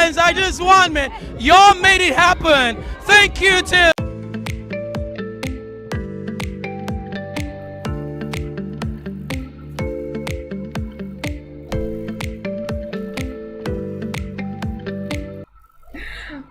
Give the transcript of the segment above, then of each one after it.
wins. I just won, man. Y'all made it happen. Thank you to.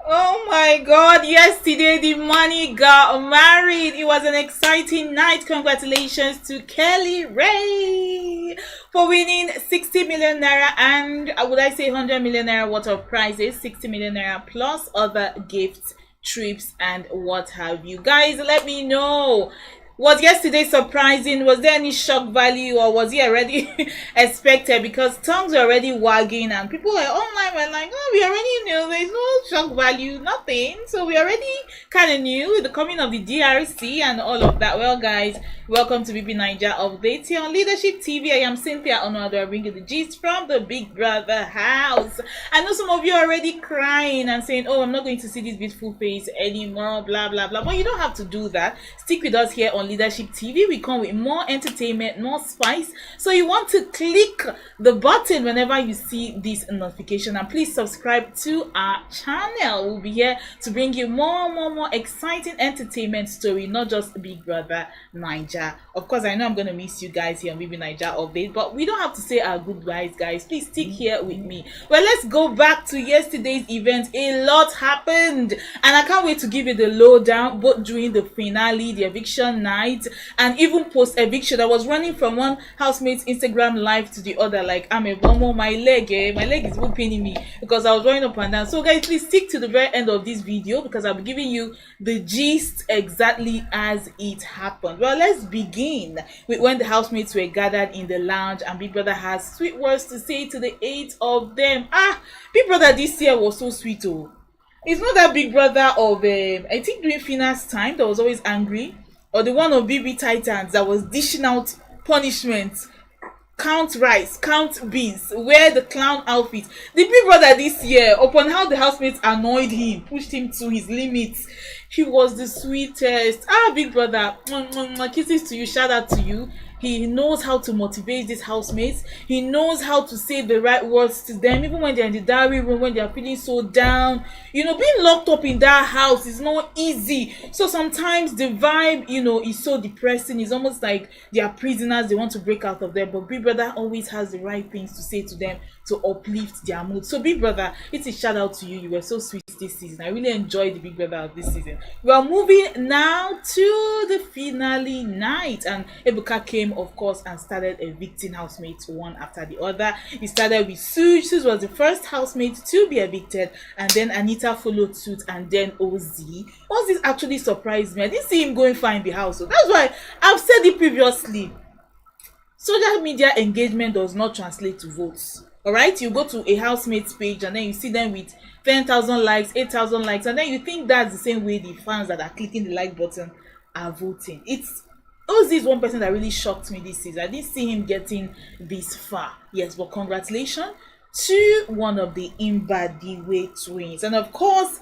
Oh my God, yesterday the money got married. It was an exciting night. Congratulations to KellyRae for winning 60 million naira and would I say 100 million naira worth of prizes, 60 million naira plus other gifts, trips and what have you. Guys, let me know. Was yesterday surprising? Was there any shock value, or was he already expected? Because tongues were already wagging and people were online were like, oh, we already knew, there's no shock value, nothing. So we already kind of knew with the coming of the DRC and all of that. Well, guys, welcome to BBnaija updates here on Leadership TV. I am Cynthia Onoado, bringing the gist from the Big Brother house. I know some of you are already crying and saying, oh, I'm not going to see this beautiful face anymore, blah blah blah. But you don't have to do that. Stick with us here on Leadership TV. We come with more entertainment, more spice. So you want to click the button whenever you see this notification, and please subscribe to our channel. We'll be here to bring you more exciting entertainment story, not just Big Brother Naija. Of course, I know I'm gonna miss you guys here on BBnaija update, but we don't have to say our goodbyes, guys. Please stick here with me. Well, let's go back to yesterday's event. A lot happened, and I can't wait to give you the lowdown, both during the finale, the eviction night, and even post eviction. I was running from one housemate's Instagram live to the other like I'm a bomber. My leg is even paining me because I was running up and down. So guys, please stick to the very end of this video because I'll be giving you the gist exactly as it happened. Well, let's begin with when the housemates were gathered in the lounge and Big Brother has sweet words to say to the 8 of them. Big Brother this year was so sweet. Oh, it's not that Big Brother of I think during Fina's time that was always angry, or the one of BB Titans that was dishing out punishments, count rice, count beans, wear the clown outfit. The Big Brother this year, upon how the housemates annoyed him, pushed him to his limits, he was the sweetest. Big Brother, kisses to you, shout out to you. He knows how to motivate these housemates. He knows how to say the right words to them, even when they're in the diary room, when they're feeling so down. You know, being locked up in that house is not easy. So sometimes the vibe, you know, is so depressing. It's almost like they are prisoners. They want to break out of there. But Big Brother always has the right things to say to them to uplift their mood. So Big Brother, it's a shout out to you. You were so sweet this season. I really enjoyed the Big Brother of this season. We are moving now to the finale night, and Ebuka came, of course, and started evicting housemates one after the other. He started with Suj. Suj was the first housemate to be evicted, and then Anita followed suit, and then Ozzy. Ozzy actually surprised me. I didn't see him going far in the house, so that's why I've said it previously. Social media engagement does not translate to votes. All right, you go to a housemate's page and then you see them with 10,000 likes, 8,000 likes, and then you think that's the same way the fans that are clicking the like button are voting. Ozzy is one person that really shocked me this season. I didn't see him getting this far. Yes, but congratulations to one of the Mbadiwe twins. And of course,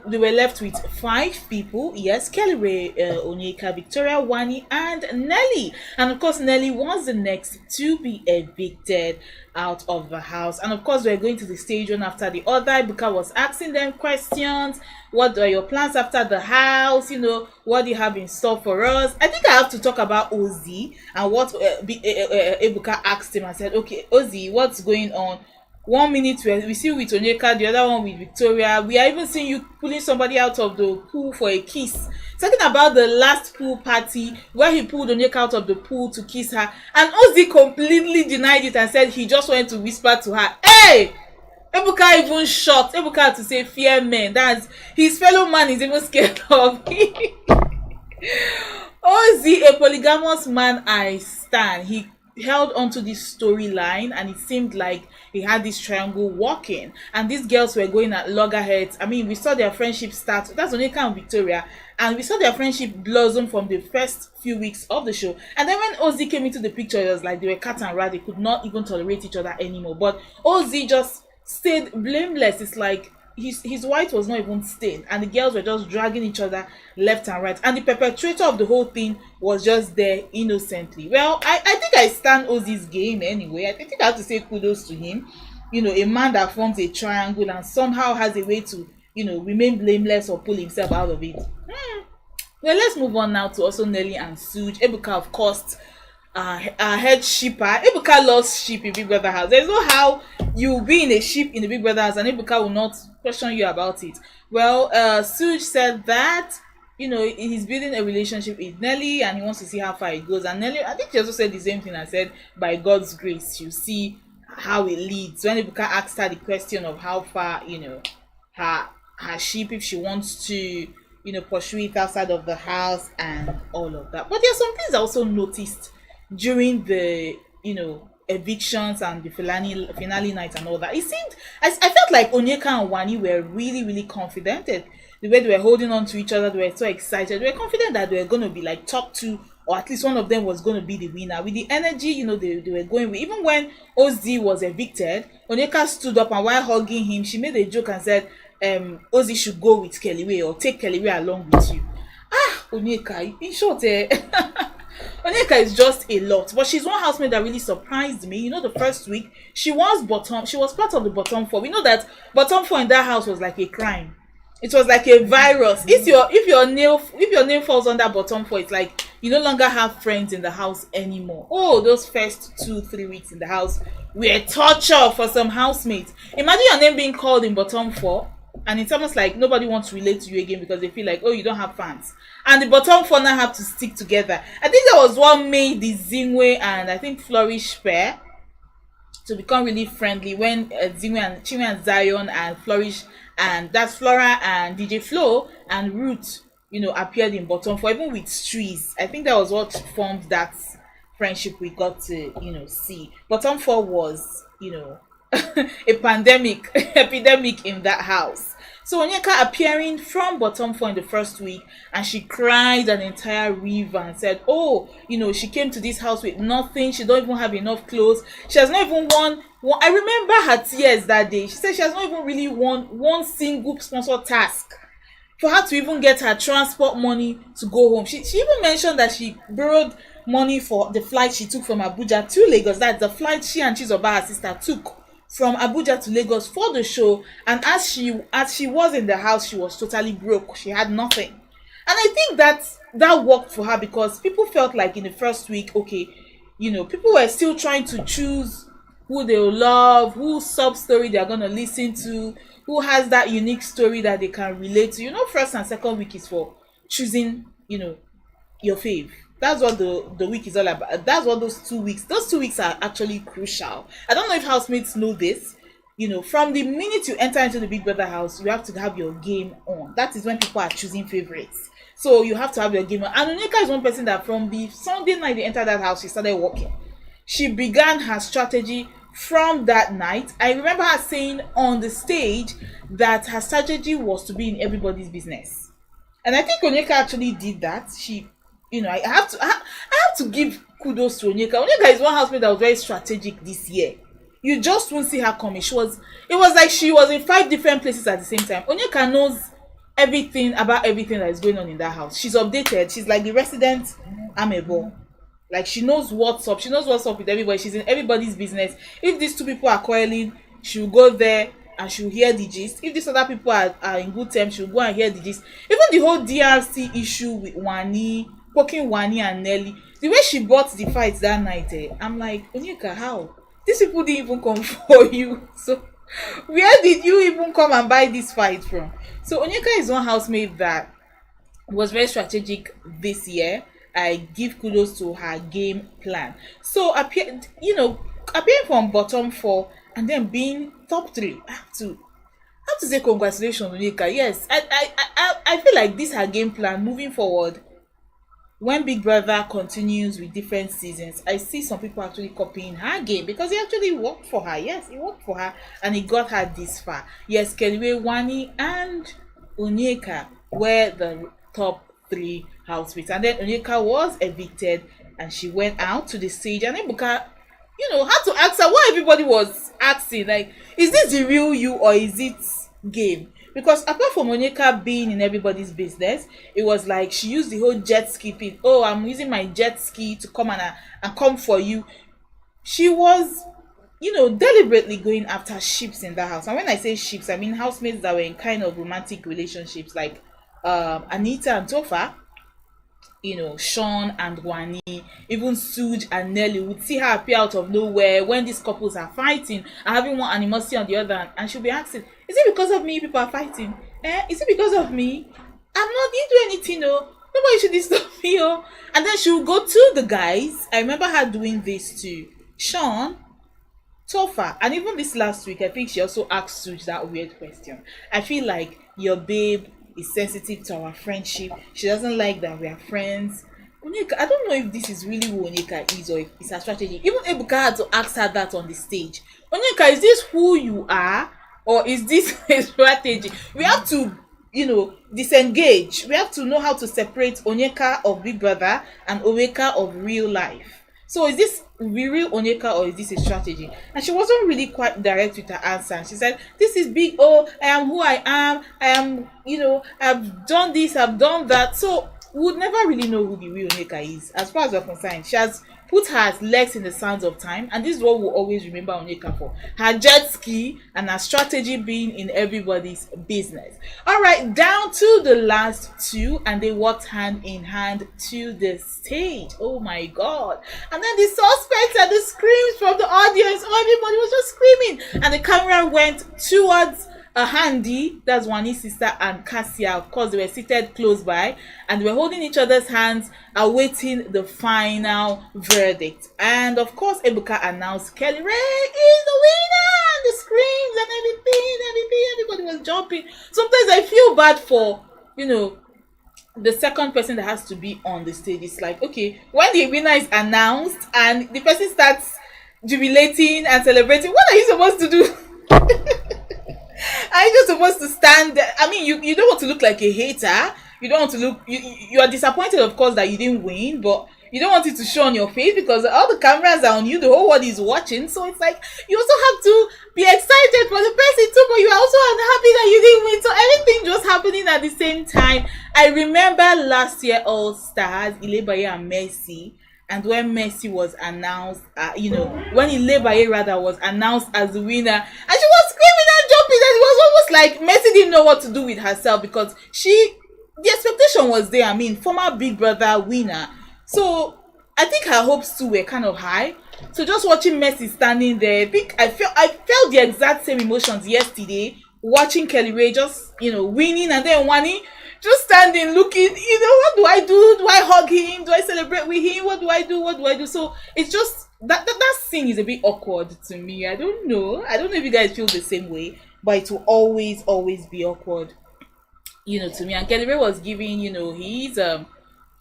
we were left with 5 people. Yes, KellyRae, Onyeka, Victoria, Wanni and Nelly. And of course, Nelly was the next to be evicted out of the house. And of course, we're going to the stage one after the other. Ibuka was asking them questions. What are your plans after the house? You know, what do you have in store for us? I think I have to talk about Ozzy and what Ibuka asked him and said, okay, Ozzy, what's going on? 1 minute we see you with Onyeka, the other one with Victoria. We are even seeing you pulling somebody out of the pool for a kiss. Talking about the last pool party where he pulled Onyeka out of the pool to kiss her, and Ozzy completely denied it and said he just wanted to whisper to her. Hey! Ebuka even shocked. Ebuka had to say fear men. That's his fellow man is even scared of him. Ozzy, a polygamous man, I stand. He held onto this storyline and it seemed like he had this triangle working, and these girls were going at loggerheads. I mean, we saw their friendship start. That's Onyeka and Victoria, and we saw their friendship blossom from the first few weeks of the show. And then when Ozzy came into the picture, it was like they were cat and rat. They could not even tolerate each other anymore. But Ozzy just stayed blameless. It's like his white was not even stained, and the girls were just dragging each other left and right, and the perpetrator of the whole thing was just there innocently. Well, I think I stand Ozzy's game anyway. I think I have to say kudos to him. a man that forms a triangle and somehow has a way to, remain blameless or pull himself out of it. Well, let's move on now to also Nelly and Suge. Ebuka, of course, our head shipper. Ebuka loves sheep in Big Brother house. There's no how you be in a ship in the Big Brother house and Ebuka will not question you about it. Well, Suge said that, he's building a relationship with Nelly and he wants to see how far it goes. And Nelly, I think she also said the same thing and said, by God's grace, you see how it leads. When Ebuka asked her the question of how far, her sheep, if she wants to, pursue it outside of the house and all of that. But there are some things I also noticed during the, evictions and the finale night and all that. It seemed, I felt like Onyeka and Wanni were really, really confident. The way they were holding on to each other, they were so excited. They were confident that they were going to be like top two, or at least one of them was going to be the winner. With the energy, they were going with. Even when Oz was evicted, Onyeka stood up and while hugging him, she made a joke and said, Ozzy should go with KellyRae or take KellyRae along with you. Onyeka, in short, Onyeka is just a lot, but she's one housemate that really surprised me. The first week she was part of the bottom four. We know that bottom four in that house was like a crime. It was like a virus. If your name falls under bottom four, it's like you no longer have friends in the house anymore. Oh, those first 2-3 weeks in the house were torture for some housemates. Imagine your name being called in bottom four, and it's almost like nobody wants to relate to you again because they feel like, oh, you don't have fans. And the bottom four now have to stick together. I think that was what made the Zingwe and I think Flourish pair to become really friendly when Zingwe and Chinwe and Zion and Flourish, and that's Flora and DJ Flo and Ruth, appeared in bottom four, even with Streez. I think that was what formed that friendship we got to, see. Bottom four was, a epidemic in that house. So Onyeka appearing from bottom four in the first week, and she cried an entire river and said, oh, she came to this house with nothing. She don't even have enough clothes. She has not even won. I remember her tears that day. She said she has not even really won one single sponsored task for her to even get her transport money to go home. She even mentioned that she borrowed money for the flight she took from Abuja to Lagos. That's the flight she and Chizoba, her sister, took from Abuja to Lagos for the show. And as she was in the house, she was totally broke. She had nothing. And I think that worked for her because people felt like in the first week, okay, people were still trying to choose who they will love, whose sub story they are going to listen to, who has that unique story that they can relate to. First and second week is for choosing, your fave. That's what the week is all about. That's what those 2 weeks are actually crucial. I don't know if housemates know this. From the minute you enter into the Big Brother house, you have to have your game on. That is when people are choosing favorites. So you have to have your game on. And Onyeka is one person that from the Sunday night they entered that house, she started working. She began her strategy from that night. I remember her saying on the stage that her strategy was to be in everybody's business. And I think Onyeka actually did that. She I have to give kudos to Onyeka. Onyeka is one housemate that was very strategic this year. You just won't see her coming. It was like she was in 5 different places at the same time. Onyeka knows everything about everything that is going on in that house. She's updated. She's like the resident amebo. Like she knows what's up. She knows what's up with everybody. She's in everybody's business. If these 2 people are quarreling, she'll go there and she'll hear the gist. If these other people are in good terms, she'll go and hear the gist. Even the whole DRC issue with poking Wanni and Nelly, the way she bought the fight that night, I'm like, Onyeka, how? These people didn't even come for you. So where did you even come and buy this fight from? So Onyeka is one housemate that was very strategic this year. I give kudos to her game plan. So appearing from bottom 4 and then being top 3, I have to say congratulations, Onyeka. Yes, I feel like this her game plan moving forward. When Big Brother continues with different seasons, I see some people actually copying her game because it actually worked for her. Yes, it worked for her and it got her this far. Yes, KellyRae, Wanni, and Onyeka were the top 3 housemates. And then Onyeka was evicted and she went out to the stage. And then Ebuka, had to ask her what everybody was asking. Like, is this the real you or is it game? Because apart from Onyeka being in everybody's business, it was like she used the whole jet ski thing. Oh, I'm using my jet ski to come and come for you. She was deliberately going after ships in that house. And when I say ships, I mean housemates that were in kind of romantic relationships, like Anita and Tofa, Sean and Wanni, even Suj and Nelly. Would see her appear out of nowhere when these couples are fighting and having one animosity on the other, and she'll be asking, is it because of me people are fighting? Is it because of me? Didn't do anything, nobody should disturb me, And then she'll go to the guys. I remember her doing this to Sean, Tofa, and even this last week, I think she also asked Suj that weird question. I feel like your babe is sensitive to our friendship. She doesn't like that we are friends. Onyeka, I don't know if this is really who Onyeka is or if it's a strategy. Even Ebuka had to ask her that on the stage. Onyeka, is this who you are or is this a strategy? We have to, disengage. We have to know how to separate Onyeka of Big Brother and Onyeka of real life. So is this real Onyeka or is this a strategy? And she wasn't really quite direct with her answer. And she said, this is big. Oh, I am who I am. I am, I've done this, I've done that. So we would never really know who the real Onyeka is. As far as we're concerned, she has put her legs in the sands of time. And this is what we'll always remember Onyeka for. Her jet ski and her strategy being in everybody's business. All right, down to the last two. And they walked hand in hand to the stage. Oh my God. And then the suspects and the screams from the audience. Oh, everybody was just screaming. And the camera went towards Handy, that's Wanni's sister, and Cassia. Of course, they were seated close by and they were holding each other's hands, awaiting the final verdict. And of course, Ebuka announced KellyRae is the winner, and the screams and everybody was jumping. Sometimes I feel bad for, the second person that has to be on the stage. It's like, okay, when the winner is announced and the person starts jubilating and celebrating, what are you supposed to do? Are you just supposed to stand there? I mean, you don't want to look like a hater. You don't want to look, you are disappointed, of course, that you didn't win, but you don't want it to show on your face because all the cameras are on you, the whole world is watching. So it's like, you also have to be excited for the person too, but you are also unhappy that you didn't win. So everything just happening at the same time. I remember last year All Stars, Ilebaye and Messi. And when Messi was announced, when Ilebaye rather was announced as the winner, and she was screaming and jumping, and it was almost like Messi didn't know what to do with herself because the expectation was there. I mean, former Big Brother winner. So I think her hopes too were kind of high. So just watching Messi standing there, I felt the exact same emotions yesterday watching KellyRae just winning, and then Wanni just standing looking, what do I do? Do I hug him? Do I celebrate with him? What do I do? So it's just that scene is a bit awkward to me. I don't know if you guys feel the same way, but it will always be awkward, to me. And KellyRae was giving, he's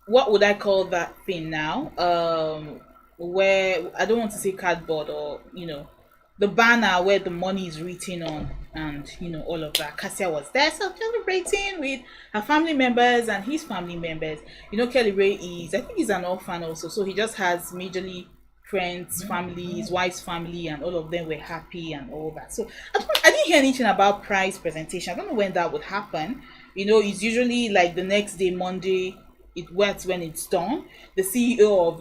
what would I call that thing now? Where I don't want to say cardboard or the banner where the money is written on, and all of that. Cassia was there, so celebrating with her family members and his family members. KellyRae I think he's an orphan also, so he just has majorly friends, family, his wife's family, and all of them were happy and all that. So I didn't hear anything about prize presentation. I don't know when that would happen. It's usually like the next day, Monday. It's when it's done. The CEO of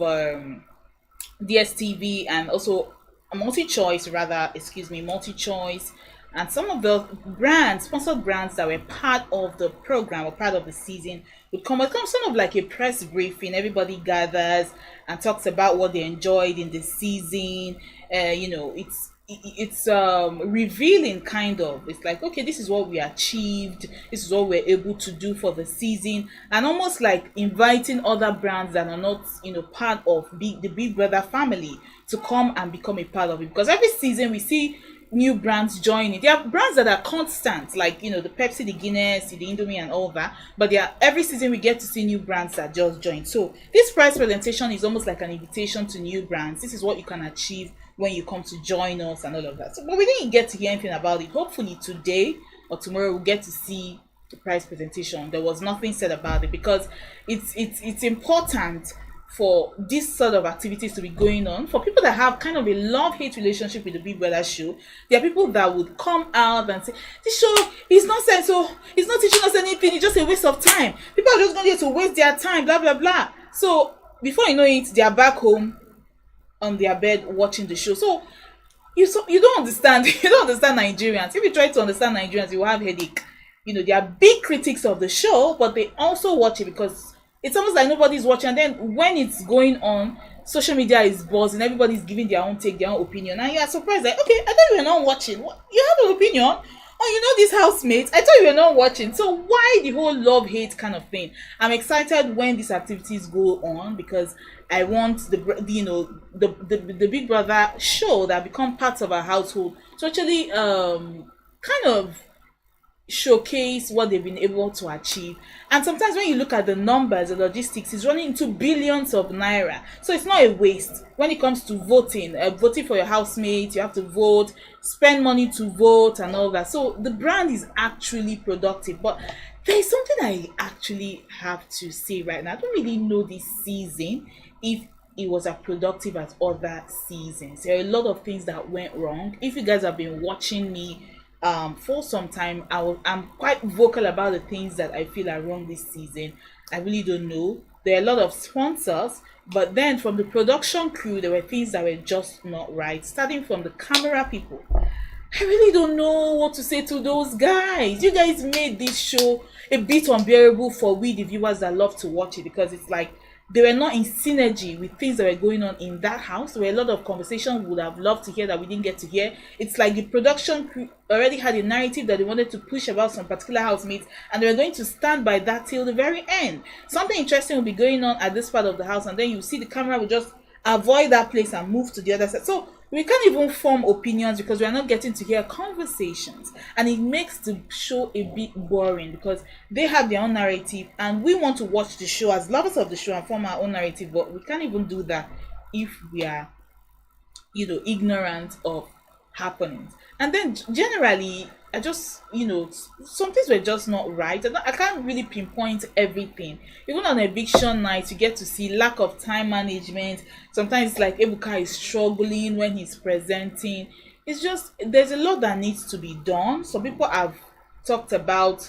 DSTV and also multi-choice, and some of the sponsored brands that were part of the program or part of the season would come sort of like a press briefing. Everybody gathers and talks about what they enjoyed in the season. It's revealing kind of. It's like, okay, this is what we achieved, this is what we're able to do for the season, and almost like inviting other brands that are not part of the Big Brother family to come and become a part of it. Because every season we see new brands joining. There are brands that are constant, like the Pepsi, the Guinness, the Indomie and all that, but every season we get to see new brands that just join. So this prize presentation is almost like an invitation to new brands. This is what you can achieve when you come to join us and all of that. So, but we didn't get to hear anything about it. Hopefully today or tomorrow we'll get to see the prize presentation. There was nothing said about it because it's important for this sort of activities to be going on. For people that have kind of a love-hate relationship with the Big Brother show, there are people that would come out and say, this show is nonsense, so it's not teaching us anything, it's just a waste of time. People are just going there to waste their time, blah, blah, blah. So before you know it, they are back home on their bed watching the show. So you don't understand. You don't understand Nigerians. If you try to understand Nigerians, you will have headache. They are big critics of the show, but they also watch it because it's almost like nobody's watching. And then when it's going on, social media is buzzing, everybody's giving their own take, their own opinion, and you are surprised, like, okay, I thought you were not watching. What? You have an opinion? Oh, this housemate? I thought you were not watching. So why the whole love-hate kind of thing? I'm excited when these activities go on because I want the Big Brother show that become parts of our household to actually kind of showcase what they've been able to achieve. And sometimes when you look at the numbers, the logistics is running into billions of naira, so it's not a waste when it comes to voting. Voting for your housemate, you have to vote, spend money to vote and all that, so the brand is actually productive. But there's something I actually have to say right now. I don't really know this season if it was as productive as other seasons. There are a lot of things that went wrong. If you guys have been watching me for some time, I'm quite vocal about the things that I feel are wrong this season. I really don't know. There are a lot of sponsors, but then from the production crew, there were things that were just not right. Starting from the camera people, I really don't know what to say to those guys. You guys made this show a bit unbearable for we, the viewers that love to watch it, because it's like they were not in synergy with things that were going on in that house. There were a lot of conversations we would have loved to hear that we didn't get to hear. It's like the production crew already had a narrative that they wanted to push about some particular housemates, and they were going to stand by that till the very end. Something interesting will be going on at this part of the house, and then you see the camera will just avoid that place and move to the other side. So we can't even form opinions because we are not getting to hear conversations, and it makes the show a bit boring because they have their own narrative and we want to watch the show as lovers of the show and form our own narrative, but we can't even do that if we are ignorant of happenings. And then generally I just some things were just not right. I can't really pinpoint everything. Even on eviction night, you get to see lack of time management. Sometimes it's like Ebuka is struggling when he's presenting. It's just there's a lot that needs to be done. Some people have talked about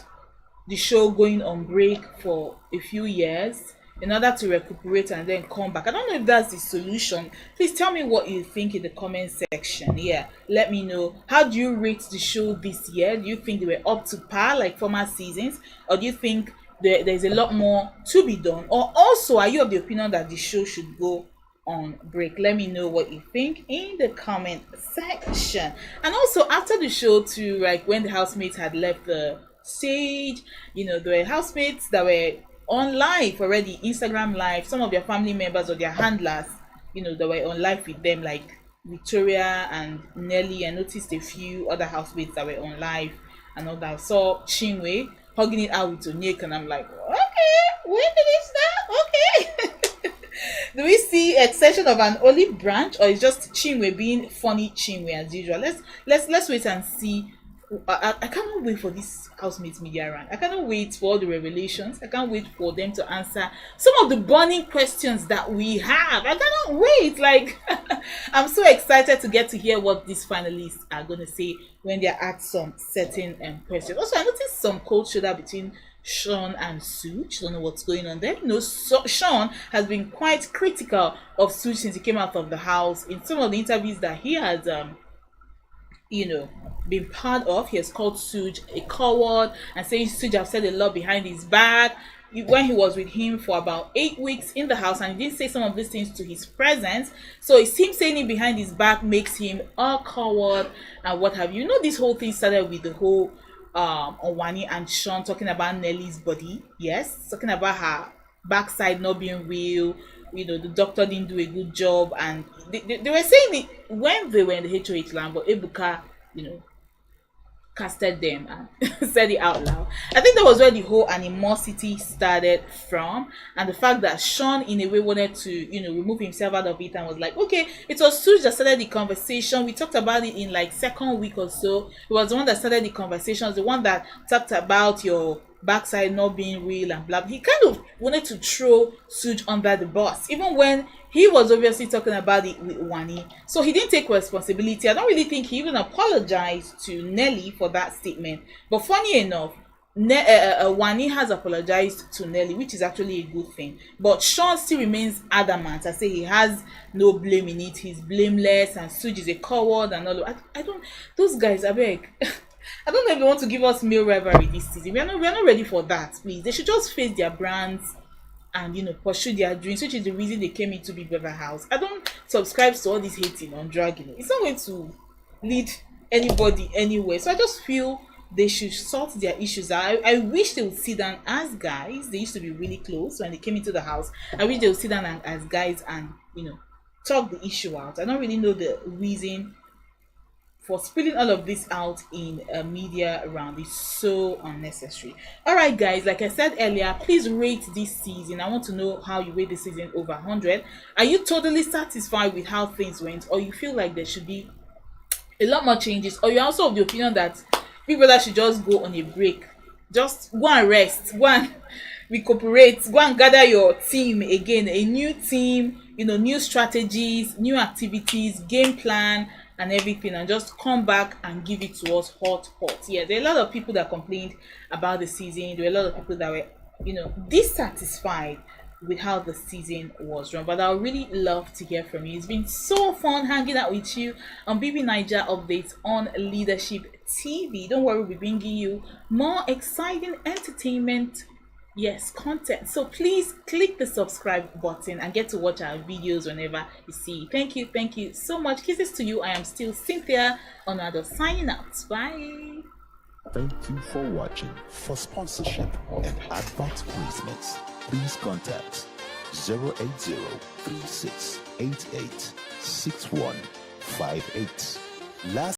the show going on break for a few years in order to recuperate and then come back. I don't know if that's the solution. Please tell me what you think in the comment section. Yeah, let me know. How do you rate the show this year? Do you think they were up to par like former seasons, or do you think there's a lot more to be done? Or also, are you of the opinion that the show should go on break? Let me know what you think in the comment section. And also, after the show too, like when the housemates had left the stage, there were housemates that were on live already, Instagram live. Some of their family members or their handlers, that were on live with them, like Victoria and Nelly. I noticed a few other housemates that were on live and all that. I saw Chinwe hugging it out with Onyeka, and I'm like, okay, when did it start? Okay. Do we see extension of an olive branch, or is just Chinwe being funny Chinwe as usual? Let's wait and see. I cannot wait for this housemates media run. I cannot wait for all the revelations. I can't wait for them to answer some of the burning questions that we have. I cannot wait. Like, I'm so excited to get to hear what these finalists are going to say when they're asked some certain questions. Also, I noticed some cold shoulder between Sean and Suj. Don't know what's going on there. Sean has been quite critical of Suj since he came out of the house. In some of the interviews that he has been part of, he has called Suj a coward and saying Suj have said a lot behind his back when he was with him for about 8 weeks in the house, and he didn't say some of these things to his presence. So it's him saying it behind his back makes him a coward and what have you. This whole thing started with the whole Wanni and Sean talking about Nelly's body. Yes, talking about her backside not being real. The doctor didn't do a good job, and they were saying it when they were in the HOH land, but Ebuka, casted them and said it out loud. I think that was where the whole animosity started from, and the fact that Sean in a way wanted to remove himself out of it and was like, okay, it was Suj that started the conversation. We talked about it in like second week or so. He was the one that started the conversation, the one that talked about your backside not being real and blah. He kind of wanted to throw Suj under the bus, even when he was obviously talking about it with Wanni. So he didn't take responsibility. I don't really think he even apologized to Nelly for that statement. But funny enough, Wanni has apologized to Nelly, which is actually a good thing. But Sean still remains adamant. I say he has no blame in it. He's blameless, and Suge is a coward and all. I don't. Those guys, I beg. I don't know if they want to give us male rivalry this season. We are not ready for that. Please, they should just face their brands and pursue their dreams, which is the reason they came into Big Brother house. I don't subscribe to all this hating on drag. It's not going to lead anybody anywhere. So I just feel they should sort their issues out. I wish they would sit down as guys. They used to be really close when they came into the house. I wish they would sit down as guys and talk the issue out. I don't really know the reason for spilling all of this out in media around. It's so unnecessary. All right, guys, like I said earlier, please rate this season. I want to know how you rate this season over 100. Are you totally satisfied with how things went, or you feel like there should be a lot more changes, or you're also of the opinion that Big Brother should just go on a break, just go and rest, go and recuperate, go and gather your team again, a new team, new strategies, new activities, game plan and everything, and just come back and give it to us hot. Yeah, there are a lot of people that complained about the season. There were a lot of people that were dissatisfied with how the season was run, but I would really love to hear from you. It's been so fun hanging out with you on BBnaija updates on Leadership TV. Don't worry, we'll be bringing you more exciting entertainment, content. So please click the subscribe button and get to watch our videos whenever you see. Thank you so much. Kisses to you. I am still Cynthia Onado signing out. Bye. Thank you for watching. For sponsorship and advert placements, please contact 080-3688-6158.